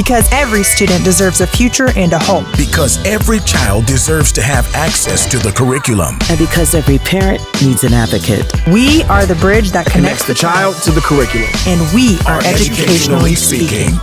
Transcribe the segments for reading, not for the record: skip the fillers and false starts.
Because every student deserves a future and a home. Because every child deserves to have access to the curriculum. And because every parent needs an advocate. We are the bridge that connects the child to the curriculum. And we are Educationally Speaking.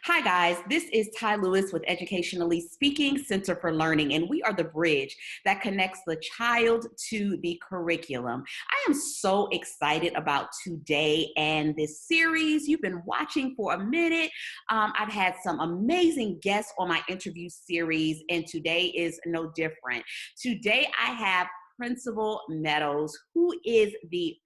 Hi guys, this is Ty Lewis with Educationally Speaking Center for Learning, and we are the bridge that connects the child to the curriculum. I am so excited about today and this series. You've been watching for a minute. I've had some amazing guests on my interview series, and today is no different. Today I have Principal Meadows, who is the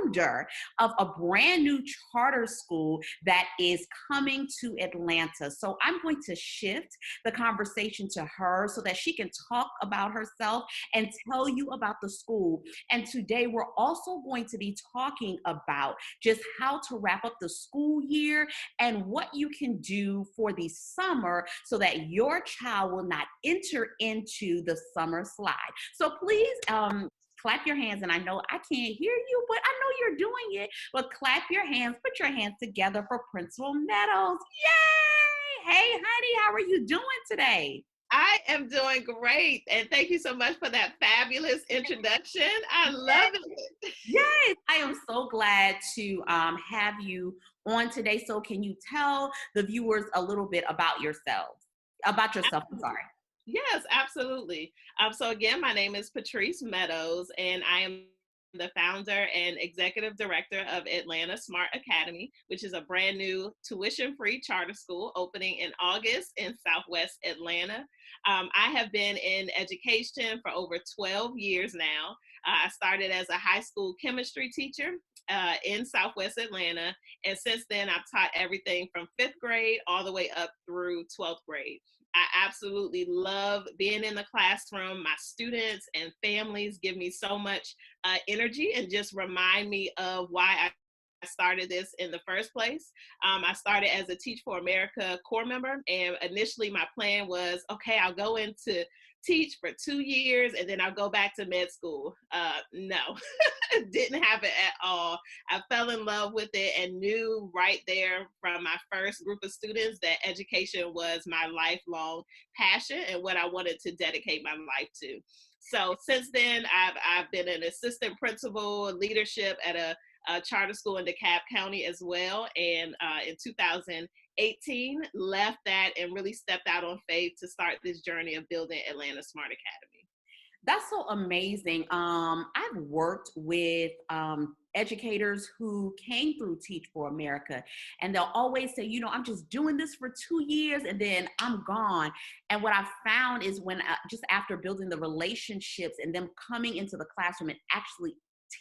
founder of a brand new charter school that is coming to Atlanta. So I'm going to shift the conversation to her so that she can talk about herself and tell you about the school. And today we're also going to be talking about just how to wrap up the school year and what you can do for the summer so that your child will not enter into the summer slide. So please, clap your hands, and I know I can't hear you, but I know you're doing it. But clap your hands, put your hands together for Principal Meadows. Yay! Hey, honey, how are you doing today? I am doing great, and thank you so much for that fabulous introduction. I love it. Yes, I am so glad to have you on today. So can you tell the viewers a little bit about yourself? I'm sorry. Yes, absolutely. So again, my name is Patrice Meadows, and I am the founder and executive director of Atlanta Smart Academy, which is a brand new tuition-free charter school opening in August in Southwest Atlanta. I have been in education for over 12 years now. I started as a high school chemistry teacher in Southwest Atlanta, and since then I've taught everything from 5th grade all the way up through 12th grade. I absolutely love being in the classroom. My students and families give me so much energy and just remind me of why I started this in the first place. I started as a Teach for America corps member, and initially my plan was, okay, I'll go into teach for 2 years and then I'll go back to med school. No, it didn't happen at all. I fell in love with it and knew right there from my first group of students that education was my lifelong passion and what I wanted to dedicate my life to. So since then, I've been an assistant principal, leadership at a charter school in DeKalb County as well. And in 2018, left that and really stepped out on faith to start this journey of building Atlanta Smart Academy. That's so amazing. I've worked with educators who came through Teach for America, and they'll always say, you know, I'm just doing this for 2 years and then I'm gone. And what I found is when just after building the relationships and them coming into the classroom and actually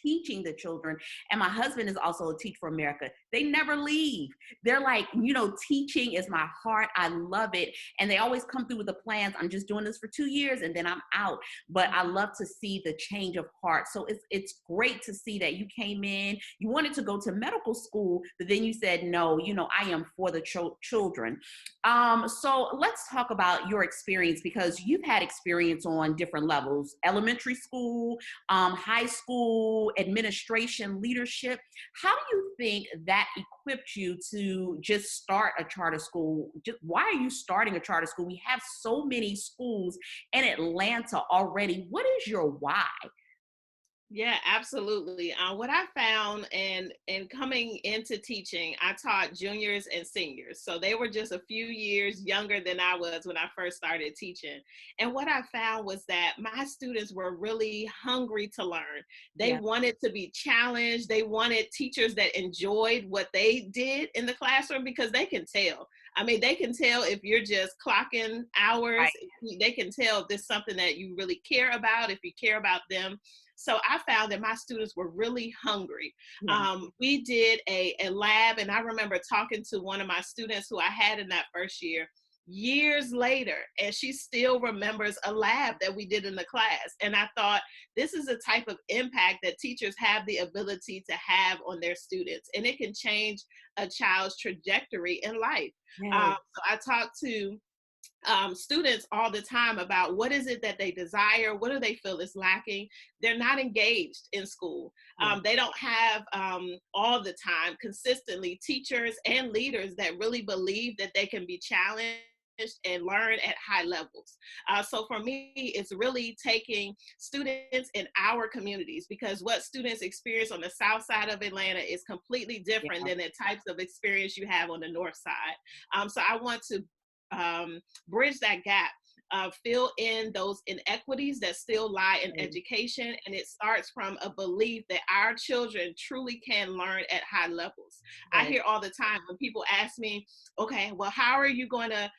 teaching the children, and my husband is also a Teach for America, they never leave. They're like, you know, teaching is my heart. I love it. And they always come through with the plans. I'm just doing this for 2 years and then I'm out. But I love to see the change of heart. So it's great to see that you came in, you wanted to go to medical school, but then you said, no, you know, I am for the children. So let's talk about your experience, because you've had experience on different levels: elementary school, high school, administration, leadership. How do you think that equipped you to just start a charter school? Why are you starting a charter school? We have so many schools in Atlanta already. What is your why? Yeah, absolutely. What I found and coming into teaching, I taught juniors and seniors. So they were just a few years younger than I was when I first started teaching. And what I found was that my students were really hungry to learn. They wanted to be challenged. They wanted teachers that enjoyed what they did in the classroom, because they can tell. I mean, they can tell if you're just clocking hours. Right. They can tell if there's something that you really care about, if you care about them. So I found that my students were really hungry. We did a lab, and I remember talking to one of my students who I had in that first year years later, and she still remembers a lab that we did in the class. And I thought, this is a type of impact that teachers have the ability to have on their students, and it can change a child's trajectory in life. So I talked to students all the time about what is it that they desire, what do they feel is lacking. They're not engaged in school. They don't have all the time consistently teachers and leaders that really believe that they can be challenged and learn at high levels. So for me, it's really taking students in our communities, because what students experience on the south side of Atlanta is completely different than the types of experience you have on the north side. So I want to bridge that gap, fill in those inequities that still lie in education. And it starts from a belief that our children truly can learn at high levels. I hear all the time when people ask me, okay, well, how are you going to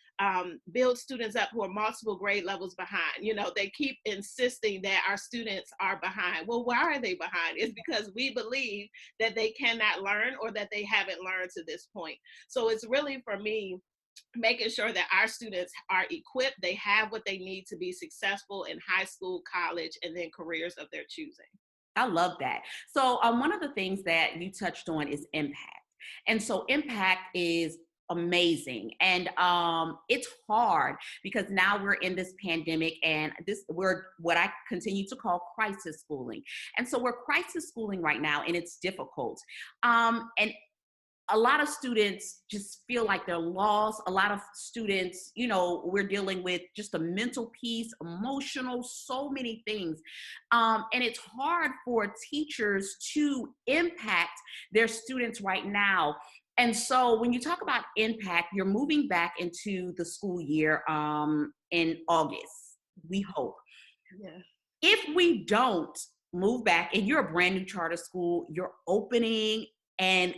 build students up who are multiple grade levels behind? You know, they keep insisting that our students are behind. Well, why are they behind? It's because we believe that they cannot learn or that they haven't learned to this point. So it's really, for me, making sure that our students are equipped, they have what they need to be successful in high school, college, and then careers of their choosing. I love that. So one of the things that you touched on is impact. And so impact is amazing. And it's hard because now we're in this pandemic, and we're what I continue to call crisis schooling. And so we're crisis schooling right now, and it's difficult. And a lot of students just feel like they're lost. A lot of students, we're dealing with just a mental piece, emotional, so many things. And it's hard for teachers to impact their students right now. And so when you talk about impact, you're moving back into the school year in August, we hope. Yeah. If we don't move back, and you're a brand new charter school, you're opening, and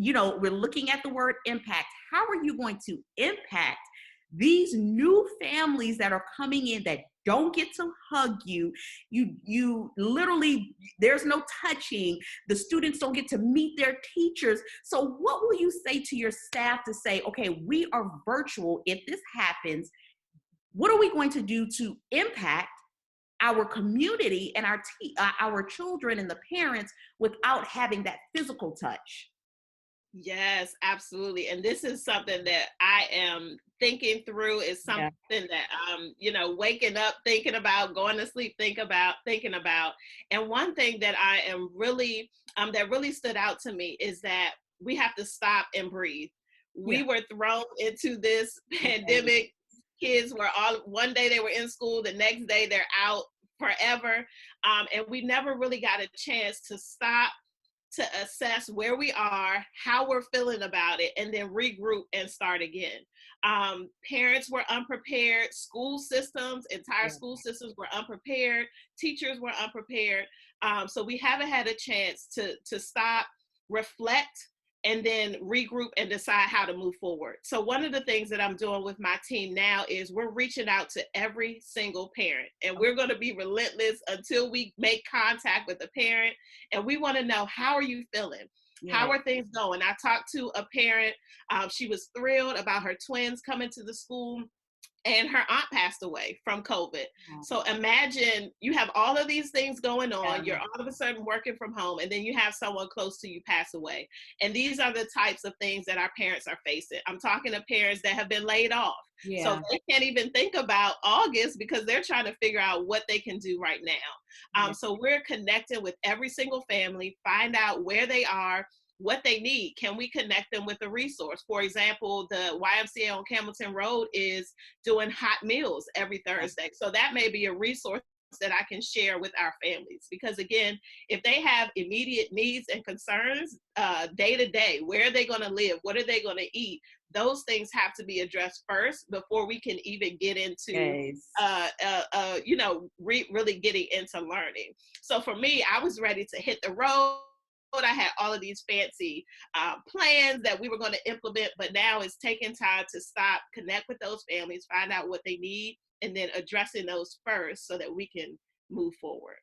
we're looking at the word impact. How are you going to impact these new families that are coming in that don't get to hug you? You literally, there's no touching. The students don't get to meet their teachers. So what will you say to your staff to say, okay, we are virtual. If this happens, what are we going to do to impact our community and our children and the parents without having that physical touch? Yes, absolutely. And this is something that I am thinking through, is something that waking up thinking about, going to sleep thinking about. And one thing that I am really that really stood out to me is that we have to stop and breathe. We were thrown into this pandemic. Kids were one day they were in school, the next day they're out forever. And we never really got a chance to stop, to assess where we are, how we're feeling about it, and then regroup and start again. Parents were unprepared, entire school systems were unprepared, teachers were unprepared. So we haven't had a chance to stop, reflect, and then regroup and decide how to move forward. So one of the things that I'm doing with my team now is we're reaching out to every single parent, and we're going to be relentless until we make contact with the parent. And we want to know, how are you feeling? How are things going? I talked to a parent. She was thrilled about her twins coming to the school, and her aunt passed away from COVID. So imagine you have all of these things going on. You're all of a sudden working from home, and then you have someone close to you pass away. And these are the types of things that our parents are facing. I'm talking to parents that have been laid off. So they can't even think about August because they're trying to figure out what they can do right now. So we're connecting with every single family, find out where they are, what they need. Can we connect them with a resource? For example, the YMCA on Campbellton Road is doing hot meals every Thursday. So that may be a resource that I can share with our families. Because again, if they have immediate needs and concerns day to day, where are they going to live? What are they going to eat? Those things have to be addressed first before we can even get into, really getting into learning. So for me, I was ready to hit the road. I had all of these fancy plans that we were going to implement, but now it's taking time to stop, connect with those families, find out what they need, and then addressing those first so that we can move forward.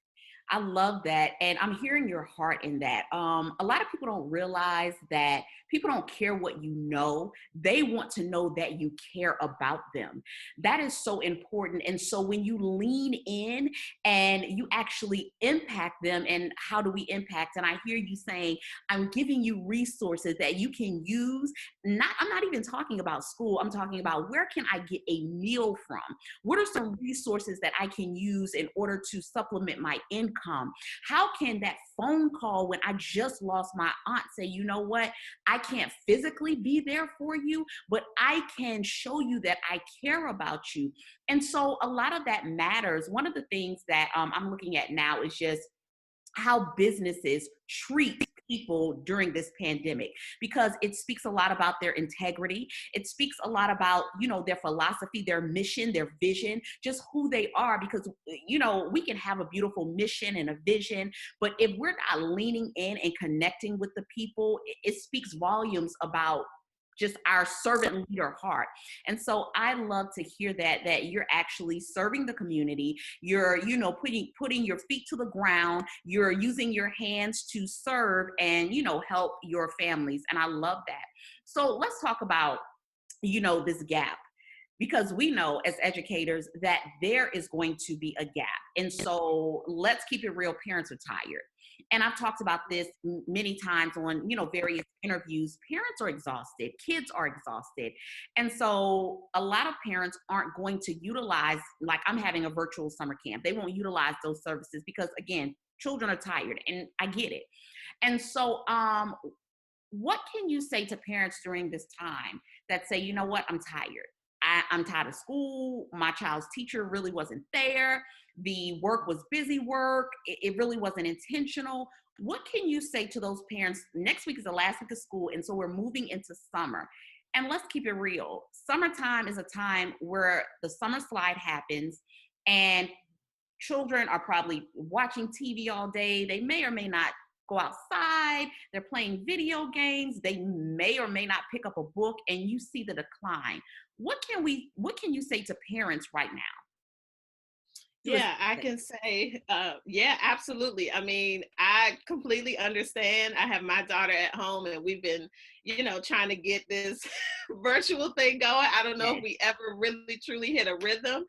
I love that. And I'm hearing your heart in that. A lot of people don't realize that people don't care what you know. They want to know that you care about them. That is so important. And so when you lean in and you actually impact them, and how do we impact? And I hear you saying, I'm giving you resources that you can use. I'm not even talking about school. I'm talking about, where can I get a meal from? What are some resources that I can use in order to supplement my income? How can that phone call when I just lost my aunt say, you know what, I can't physically be there for you, but I can show you that I care about you. And so a lot of that matters. One of the things that I'm looking at now is just how businesses treat people during this pandemic, because it speaks a lot about their integrity. It speaks a lot about, their philosophy, their mission, their vision, just who they are. Because, we can have a beautiful mission and a vision, but if we're not leaning in and connecting with the people, it speaks volumes about just our servant leader heart. And so I love to hear that you're actually serving the community. You're, putting your feet to the ground. You're using your hands to serve and, help your families. And I love that. So let's talk about, this gap, because we know as educators that there is going to be a gap. And so let's keep it real. Parents are tired. And I've talked about this many times on, various interviews. Parents are exhausted. Kids are exhausted. And so a lot of parents aren't going to utilize, like I'm having a virtual summer camp. They won't utilize those services because, again, children are tired, and I get it. And so what can you say to parents during this time that say, you know what, I'm tired. I'm tired of school. My child's teacher really wasn't there. The work was busy work. It really wasn't intentional. What can you say to those parents? Next week is the last week of school, and so we're moving into summer. And let's keep it real. Summertime is a time where the summer slide happens, and children are probably watching TV all day. They may or may not go outside. They're playing video games. They may or may not pick up a book, and you see the decline. What can you say to parents right now? Yeah, I can say, yeah, absolutely. I mean, I completely understand. I have my daughter at home, and we've been, trying to get this virtual thing going. I don't know if we ever really truly hit a rhythm,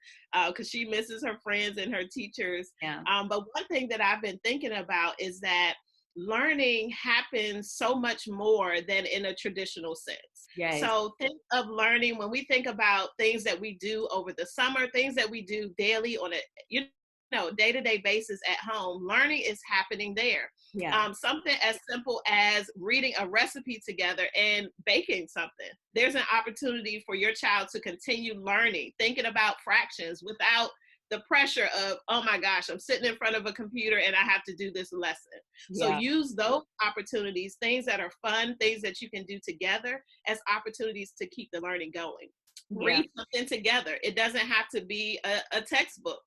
because she misses her friends and her teachers. Yeah. But one thing that I've been thinking about is that learning happens so much more than in a traditional sense. Yes. So think of learning when we think about things that we do over the summer, things that we do daily on a day-to-day basis at home. Learning is happening there. Yeah. Something as simple as reading a recipe together and baking something. There's an opportunity for your child to continue learning, thinking about fractions without the pressure of, oh my gosh, I'm sitting in front of a computer and I have to do this lesson. So use those opportunities, things that are fun, things that you can do together, as opportunities to keep the learning going. Read something together. It doesn't have to be a textbook.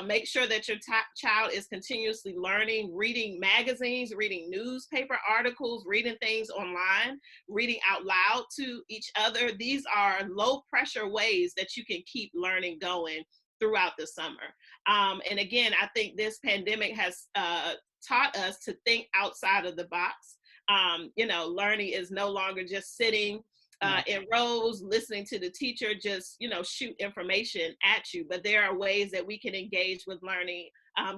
Make sure that your child is continuously learning, reading magazines, reading newspaper articles, reading things online, reading out loud to each other. These are low pressure ways that you can keep learning going throughout the summer. And again, I think this pandemic has taught us to think outside of the box. Learning is no longer just sitting in rows, listening to the teacher just, shoot information at you. But there are ways that we can engage with learning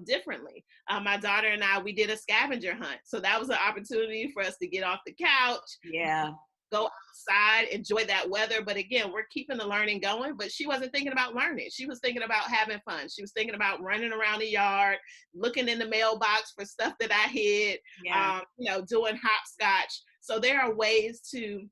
differently. My daughter and I, we did a scavenger hunt. So that was an opportunity for us to get off the couch. Yeah. Go outside, enjoy that weather. But again, we're keeping the learning going, but she wasn't thinking about learning. She was thinking about having fun. She was thinking about running around the yard, looking in the mailbox for stuff that I hid, doing hopscotch. So there are ways to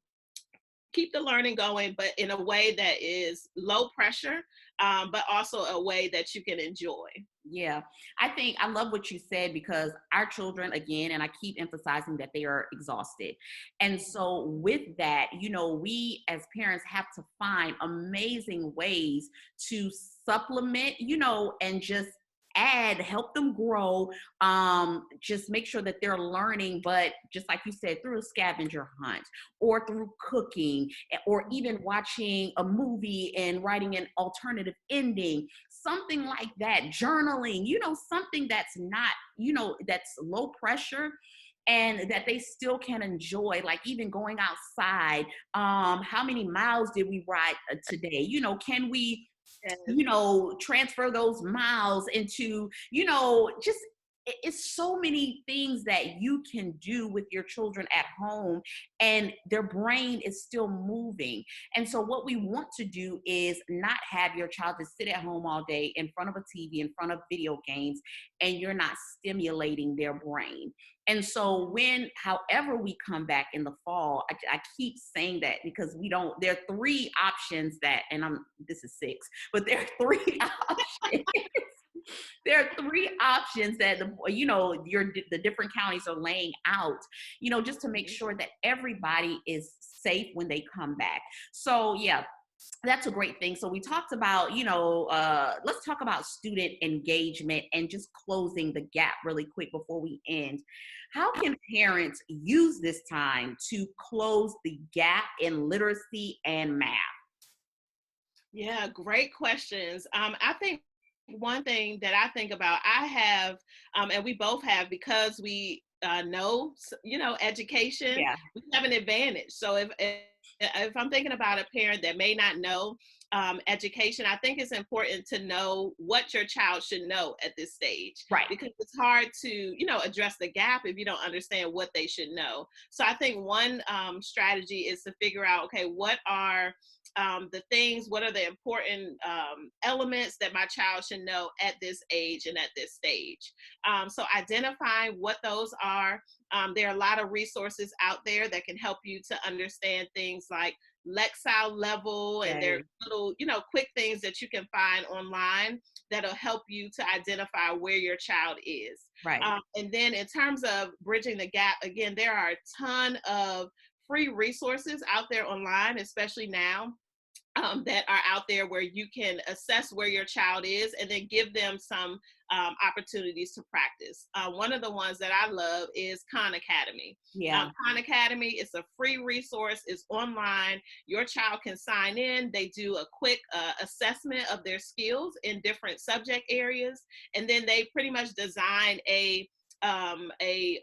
keep the learning going, but in a way that is low pressure, but also a way that you can enjoy. Yeah, I love what you said, because our children, again, and I keep emphasizing that they are exhausted. And so with that, we as parents have to find amazing ways to supplement, and just help them grow, just make sure that they're learning, but just like you said, through a scavenger hunt or through cooking or even watching a movie and writing an alternative ending, something like that, journaling, something that's not, that's low pressure and that they still can enjoy, like even going outside. How many miles did we ride today? Can we transfer those miles into, just it's so many things that you can do with your children at home, and their brain is still moving. And so what we want to do is not have your child just sit at home all day in front of a TV, in front of video games, and you're not stimulating their brain. And so however we come back in the fall, I keep saying that because there are three options this is six, but there are three options. There are three options that the different counties are laying out, just to make sure that everybody is safe when they come back. So yeah, that's a great thing. So we talked about, let's talk about student engagement and just closing the gap really quick before we end. How can parents use this time to close the gap in literacy and math? Yeah, great questions. I think one thing that I think about, I have, and we both have, because we know, education, Yeah. we have an advantage. So if I'm thinking about a parent that may not know education, I think it's important to know what your child should know at this stage. Right. Because it's hard to, address the gap if you don't understand what they should know. So I think one strategy is to figure out, okay, what are what are the important elements that my child should know at this age and at this stage. So identifying what those are. There are a lot of resources out there that can help you to understand things like Lexile level, and there are little, quick things that you can find online that'll help you to identify where your child is. Right. And then in terms of bridging the gap, again, there are a ton of free resources out there online, especially now, that are out there where you can assess where your child is and then give them some opportunities to practice. One of the ones that I love is Khan Academy. Yeah. Khan Academy is a free resource. It's online. Your child can sign in. They do a quick assessment of their skills in different subject areas, and then they pretty much design a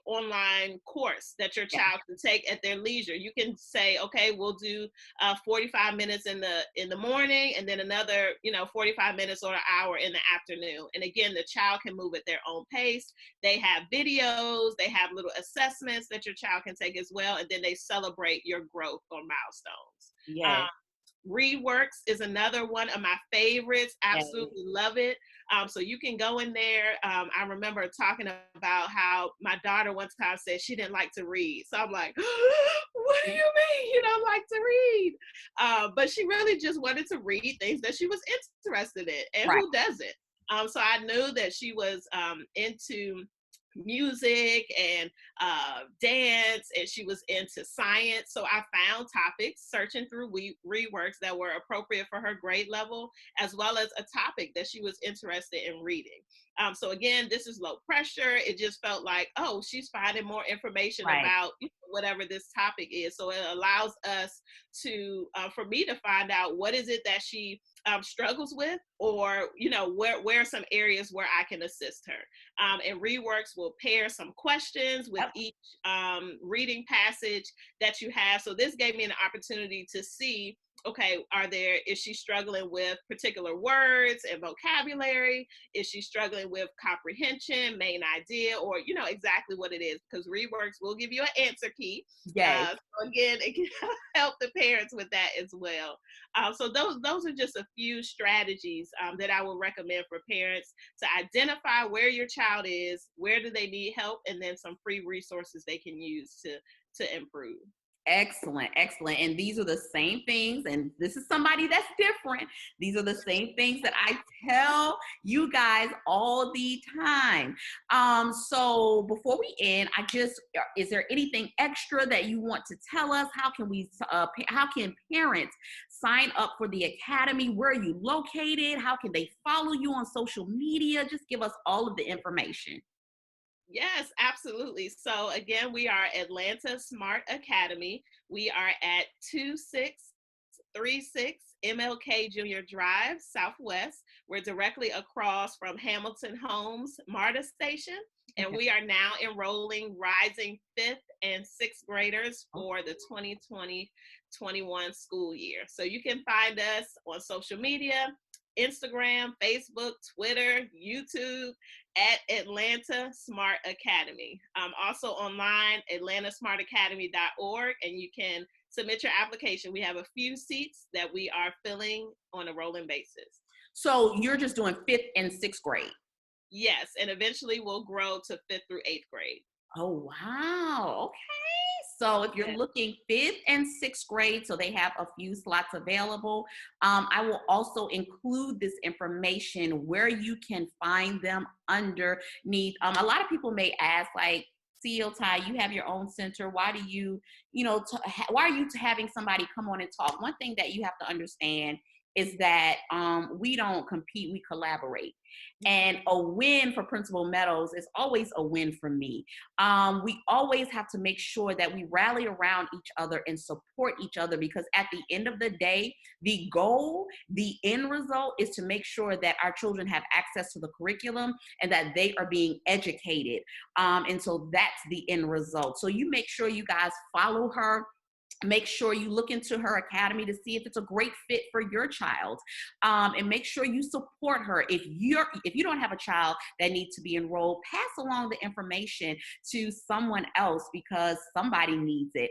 online course that your child can take at their leisure. You can say, okay, we'll do 45 minutes in the morning, and then another 45 minutes or an hour in the afternoon. And again, the child can move at their own pace. They have videos, they have little assessments that your child can take as well, and then they celebrate your growth or milestones. Yeah. Reworks is another one of my favorites. Absolutely love it. So you can go in there. I remember talking about how my daughter one time said she didn't like to read. So I'm like, what do you mean you don't like to read? But she really just wanted to read things that she was interested in. And who doesn't? So I knew that she was into music and dance, and she was into science. So I found topics searching through reworks that were appropriate for her grade level, as well as a topic that she was interested in reading. So again, this is low pressure. It just felt like, oh, she's finding more information about whatever this topic is. So it allows us to, for me to find out what is it that she struggles with, or where are some areas where I can assist her. And Reworks will pair some questions with each reading passage that you have. So this gave me an opportunity to see, okay, is she struggling with particular words and vocabulary? Is she struggling with comprehension, main idea, or exactly what it is? Because Reworks will give you an answer key. Yes. So again, it can help the parents with that as well. So those are just a few strategies that I would recommend for parents to identify where your child is, where do they need help, and then some free resources they can use to improve. Excellent, excellent. And these are the same things, and this is somebody that's different. These are the same things that I tell you guys all the time. So before we end, is there anything extra that you want to tell us? How can parents sign up for the Academy? Where are you located? How can they follow you on social media? Just give us all of the information. Yes, absolutely. So again, we are Atlanta Smart Academy. We are at 26 36 MLK Junior Drive, Southwest. We're directly across from Hamilton Homes, MARTA Station. And we are now enrolling rising 5th and 6th graders for the 2020-21 school year. So you can find us on social media, Instagram, Facebook, Twitter, YouTube at Atlanta Smart Academy. Also online, atlantasmartacademy.org, and you can submit your application. We have a few seats that we are filling on a rolling basis. So you're just doing 5th and 6th grade? Yes, and eventually we'll grow to 5th through 8th grade. Oh, wow. Okay. So if you're looking 5th and 6th grade, so they have a few slots available. I will also include this information where you can find them underneath. A lot of people may ask, like, CEO Ty, you have your own center. Why do you, why are you having somebody come on and talk? One thing that you have to understand is that we don't compete, we collaborate. And a win for Principal Meadows is always a win for me. We always have to make sure that we rally around each other and support each other, because at the end of the day, the goal, the end result is to make sure that our children have access to the curriculum and that they are being educated. And so that's the end result. So you make sure you guys follow her. Make sure you look into her academy to see if it's a great fit for your child, and make sure you support her. If you don't have a child that needs to be enrolled, pass along the information to someone else, because somebody needs it.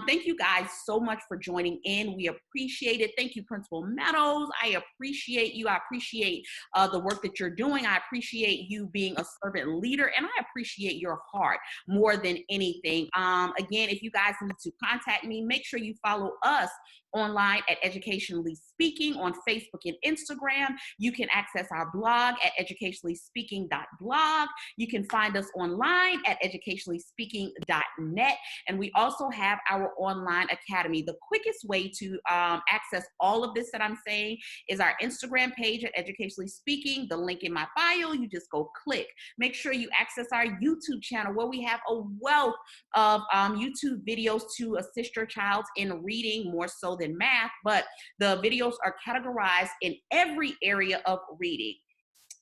Thank you guys so much for joining in. We appreciate it. Thank you, Principal Meadows. I appreciate you. I appreciate the work that you're doing. I appreciate you being a servant leader, and I appreciate your heart more than anything. Again, if you guys need to contact me, make sure you follow us online at Educationally Speaking on Facebook and Instagram. You can access our blog at educationallyspeaking.blog. You can find us online at educationallyspeaking.net. And we also have our online academy. The quickest way to access all of this that I'm saying is our Instagram page at Educationally Speaking. The link in my bio, you just go click. Make sure you access our YouTube channel, where we have a wealth of YouTube videos to assist your child in reading, more so than math, but the videos are categorized in every area of reading.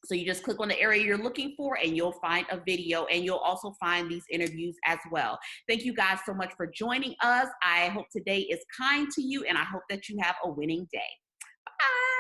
So you just click on the area you're looking for and you'll find a video, and you'll also find these interviews as well. Thank you guys so much for joining us. I hope today is kind to you, and I hope that you have a winning day. Bye.